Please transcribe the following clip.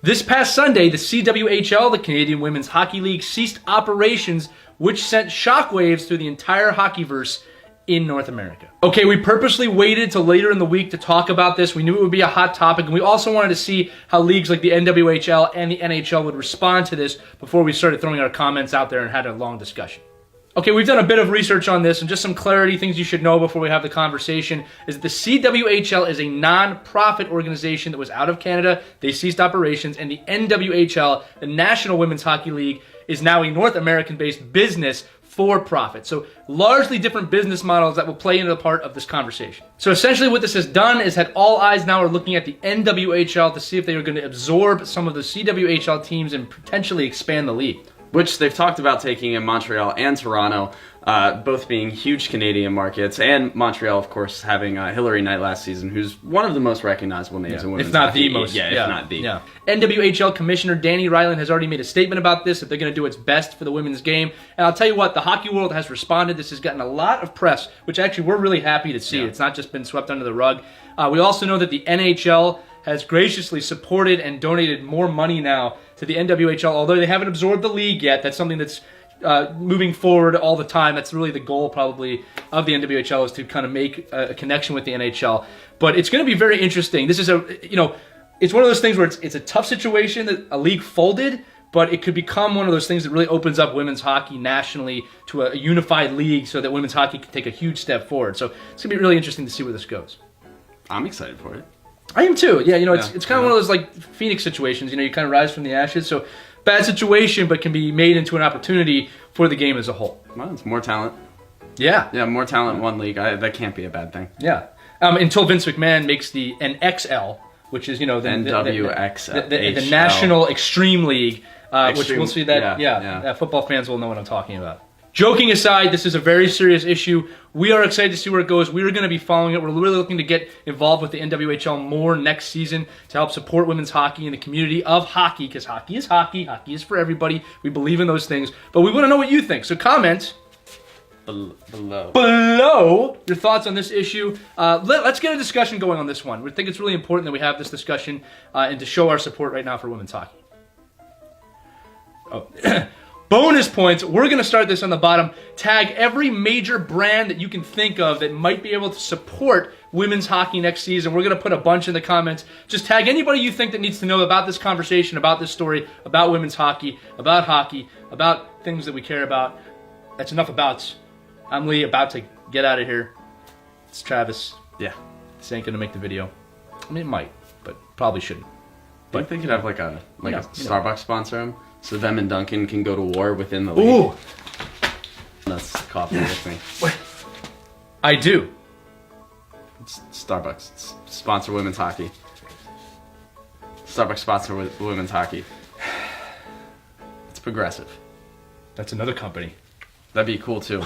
This past Sunday, the CWHL, the Canadian Women's Hockey League, ceased operations, which sent shockwaves through the entire hockeyverse in North America. Okay, we purposely waited till later in the week to talk about this. We knew it would be a hot topic, and we also wanted to see how leagues like the NWHL and the NHL would respond to this before we started throwing our comments out there and had a long discussion. Okay, we've done a bit of research on this, and just some clarity, things you should know before we have the conversation, is that the CWHL is a non-profit organization that was out of Canada. They ceased operations, and the NWHL, the National Women's Hockey League, is now a North American-based business for profit. So largely different business models that will play into the part of this conversation. So essentially what this has done is that all eyes now are looking at the NWHL to see if they are going to absorb some of the CWHL teams and potentially expand the league. Which they've talked about taking in Montreal and Toronto, both being huge Canadian markets, and Montreal, of course, having Hillary Knight last season, who's one of the most recognizable names in women's if not hockey. the most. If not the. Yeah. NWHL Commissioner Danny Ryland has already made a statement about this, that they're going to do what's best for the women's game. And I'll tell you what, the hockey world has responded. This has gotten a lot of press, which actually we're really happy to see. It's not just been swept under the rug. We also know that the NHL has graciously supported and donated more money now to the NWHL, although they haven't absorbed the league yet. That's something that's moving forward all the time. That's really the goal probably of the NWHL, is to kind of make a connection with the NHL. But it's going to be very interesting. This is it's one of those things where it's a tough situation that a league folded, but it could become one of those things that really opens up women's hockey nationally to a unified league so that women's hockey can take a huge step forward. So it's going to be really interesting to see where this goes. I'm excited for it. I am too. Yeah, it's kind of one of those like Phoenix situations. You kind of rise from the ashes. So bad situation, but can be made into an opportunity for the game as a whole. Well, it's more talent. Yeah. Yeah, more talent in one league. That can't be a bad thing. Yeah. Until Vince McMahon makes the NXL, which is the NWHL, the National Extreme League, which we'll see that. Yeah. Football fans will know what I'm talking about. Joking aside, this is a very serious issue. We are excited to see where it goes. We are going to be following it. We're really looking to get involved with the NWHL more next season to help support women's hockey and the community of hockey, because hockey is hockey. Hockey is for everybody. We believe in those things. But we want to know what you think. So comment below your thoughts on this issue. Let's get a discussion going on this one. We think it's really important that we have this discussion and to show our support right now for women's hockey. Oh. Bonus points, we're going to start this on the bottom. Tag every major brand that you can think of that might be able to support women's hockey next season. We're going to put a bunch in the comments. Just tag anybody you think that needs to know about this conversation, about this story, about women's hockey, about things that we care about. That's enough about. I'm Lee, about to get out of here. It's Travis. Yeah. This ain't going to make the video. I mean, it might, but probably shouldn't. But I think they could have a Starbucks sponsor them, so them and Duncan can go to war within the league. Ooh! That's coffee with me. I do. It's Starbucks. It's sponsor women's hockey. Starbucks sponsor women's hockey. It's progressive. That's another company. That'd be cool too.